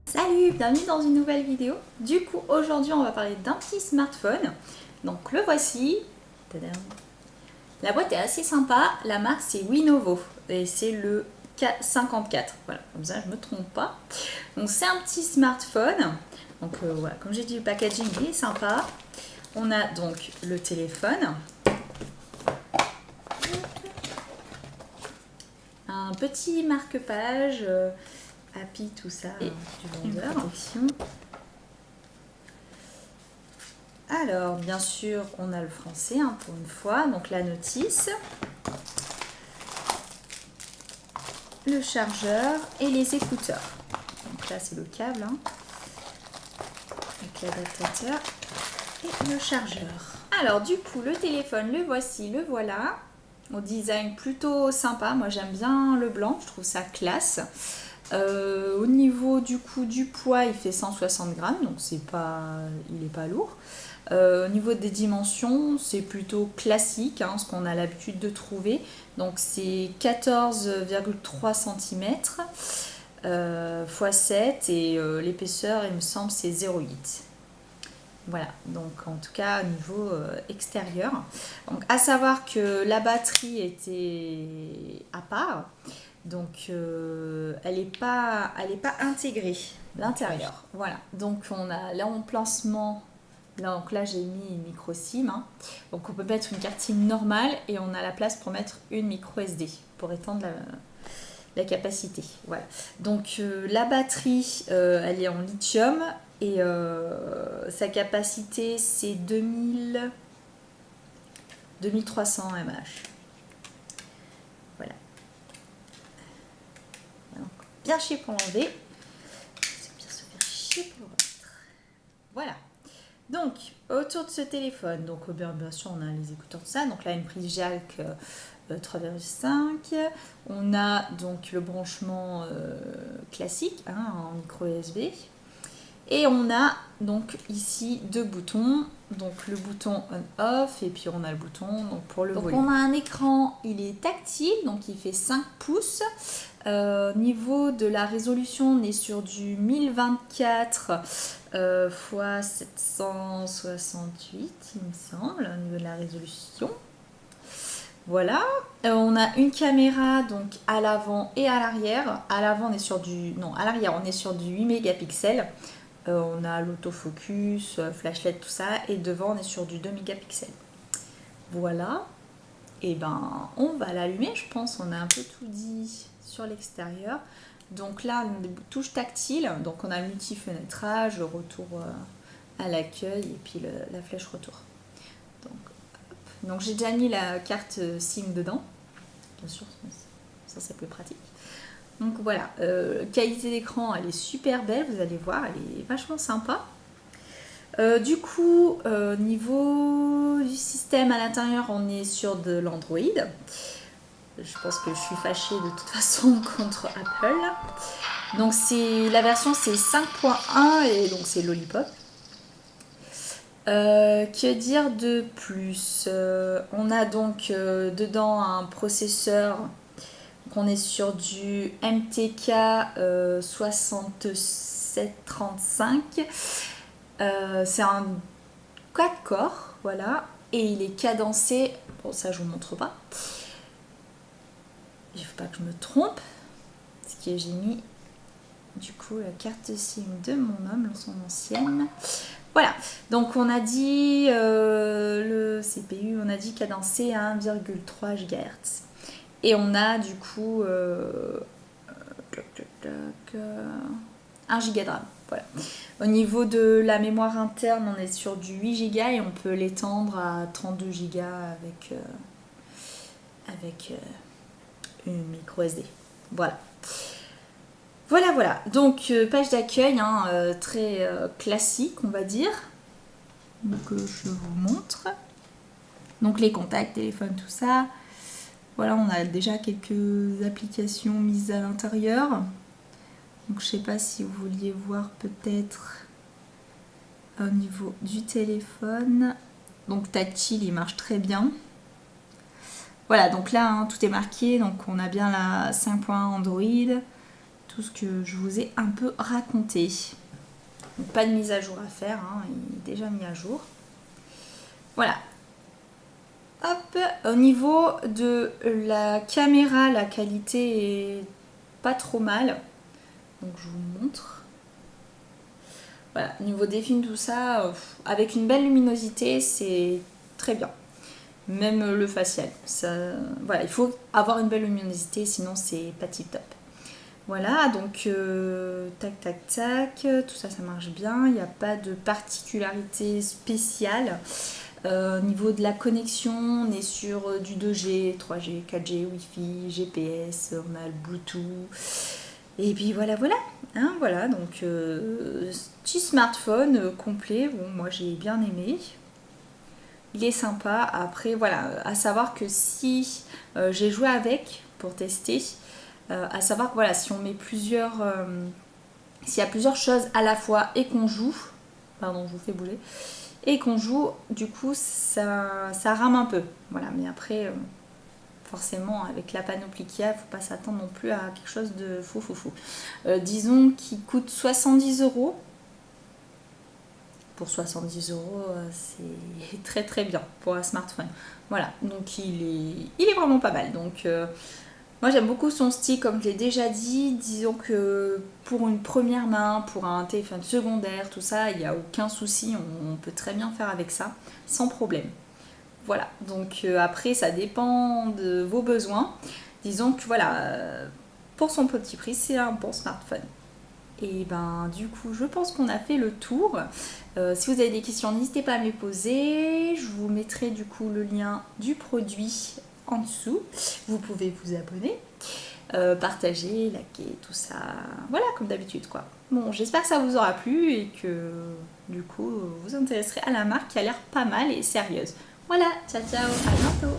Salut, bienvenue dans une nouvelle vidéo. Du coup, aujourd'hui, on va parler d'un petit smartphone. Donc, le voici. Tadam. La boîte est assez sympa. La marque, c'est Winovo. Et c'est le K54. Voilà, comme ça, je ne me trompe pas. Donc, c'est un petit smartphone. Donc, voilà, comme j'ai dit, le packaging est sympa. On a donc le téléphone. Un petit marque-page. Happy, tout ça. Et du vendeur. Une protection. Alors, bien sûr, on a le français pour une fois, donc la notice, le chargeur et les écouteurs. Donc là, c'est le câble avec l'adaptateur et le chargeur. Alors, du coup, le téléphone, le voici, le voilà. Au design plutôt sympa, moi j'aime bien le blanc, je trouve ça classe. Au niveau du coup du poids, il fait 160 grammes, donc il n'est pas lourd. Au niveau des dimensions, c'est plutôt classique, ce qu'on a l'habitude de trouver. Donc c'est 14,3 cm x 7 et l'épaisseur, il me semble, c'est 0,8. Voilà, donc en tout cas au niveau extérieur. Donc à savoir que la batterie était à part. Donc elle n'est pas intégrée l'intérieur. Voilà, donc on a l'emplacement. Donc là j'ai mis une micro SIM. Donc on peut mettre une carte SIM normale et on a la place pour mettre une micro SD pour étendre la capacité. Voilà. Donc la batterie elle est en lithium et sa capacité c'est 2300 mAh. Voilà. Donc, bien chier pour l'enlever. C'est bien se faire chier pour le remettre. Voilà. Donc, autour de ce téléphone, donc bien sûr, on a les écouteurs de ça. Donc là, une prise jack 3,5. On a donc le branchement classique en micro USB. Et on a donc ici deux boutons. Donc le bouton on-off et puis on a le bouton donc pour le volume. On a un écran, il est tactile, donc il fait 5 pouces. Niveau de la résolution, on est sur du 1024 x 768, il me semble, au niveau de la résolution. Voilà, on a une caméra donc à l'avant et à l'arrière. À l'avant, on est sur du... Non, à l'arrière, on est sur du 8 mégapixels. On a l'autofocus, flashlight, tout ça. Et devant, on est sur du 2 mégapixels. Voilà. Et ben, on va l'allumer, je pense. On a un peu tout dit sur l'extérieur. Donc là, on a des touches tactiles. Donc on a le multi-fenêtrage, le retour à l'accueil et puis la flèche retour. Donc j'ai déjà mis la carte SIM dedans. Bien sûr, ça c'est plus pratique. Donc voilà, qualité d'écran, elle est super belle, vous allez voir, elle est vachement sympa. Du coup, niveau du système à l'intérieur, on est sur de l'Android. Je pense que je suis fâchée de toute façon contre Apple. Donc la version c'est 5.1 et donc c'est Lollipop. Que dire de plus? On a donc dedans un processeur. On est sur du MTK 6735. C'est un 4 corps, voilà. Et il est cadencé. Bon, ça je vous montre pas. Il ne faut pas que je me trompe. Parce que j'ai mis du coup la carte SIM de mon homme, son ancienne. Voilà, donc on a dit le CPU, on a dit cadencé à 1,3 GHz. Et on a du coup 1 Go de RAM. Voilà. Au niveau de la mémoire interne, on est sur du 8 Go et on peut l'étendre à 32 Go avec une micro SD. Voilà. Voilà. Donc, page d'accueil, très classique, on va dire. Donc, je vous montre. Donc, les contacts, téléphone, tout ça. Voilà, on a déjà quelques applications mises à l'intérieur. Donc, je ne sais pas si vous vouliez voir peut-être au niveau du téléphone. Donc, tactile, il marche très bien. Voilà, donc là, tout est marqué. Donc, on a bien la 5.1 Android. tout ce que je vous ai un peu raconté. Donc, pas de mise à jour à faire, hein, il est déjà mis à jour. Voilà. Hop, au niveau de la caméra, la qualité est pas trop mal. Donc je vous montre. Voilà, niveau des films, tout ça, avec une belle luminosité, c'est très bien. Même le facial. Ça, voilà, il faut avoir une belle luminosité, sinon c'est pas tip top. Voilà, donc tac tac tac, tout ça, ça marche bien. Il n'y a pas de particularité spéciale. Au niveau de la connexion, on est sur du 2G, 3G, 4G, Wi-Fi, GPS, on a le Bluetooth. Et puis voilà, voilà. Hein, voilà, donc petit smartphone complet. Bon, moi j'ai bien aimé. Il est sympa. Après, voilà, à savoir que si j'ai joué avec pour tester, à savoir que voilà, si on met plusieurs. S'il y a plusieurs choses à la fois et qu'on joue. Pardon, je vous fais bouger. Et qu'on joue, du coup, ça rame un peu. Voilà, mais après, forcément, avec la panoplie qu'il y a, il ne faut pas s'attendre non plus à quelque chose de fou. Disons qu'il coûte 70 €. Pour 70 €, c'est très très bien pour un smartphone. Voilà, donc il est vraiment pas mal. Donc moi j'aime beaucoup son style, comme je l'ai déjà dit. Disons que pour une première main, pour un téléphone secondaire, tout ça, il n'y a aucun souci. On peut très bien faire avec ça, sans problème. Voilà, donc après ça dépend de vos besoins. Disons que voilà, pour son petit prix, c'est un bon smartphone. Et ben du coup je pense qu'on a fait le tour. Si vous avez des questions, n'hésitez pas à me les poser. Je vous mettrai du coup le lien du produit en dessous. Vous pouvez vous abonner, partager, liker, tout ça. Voilà, comme d'habitude quoi. Bon, j'espère que ça vous aura plu et que du coup vous intéresserez à la marque qui a l'air pas mal et sérieuse. Voilà, ciao ciao, à bientôt.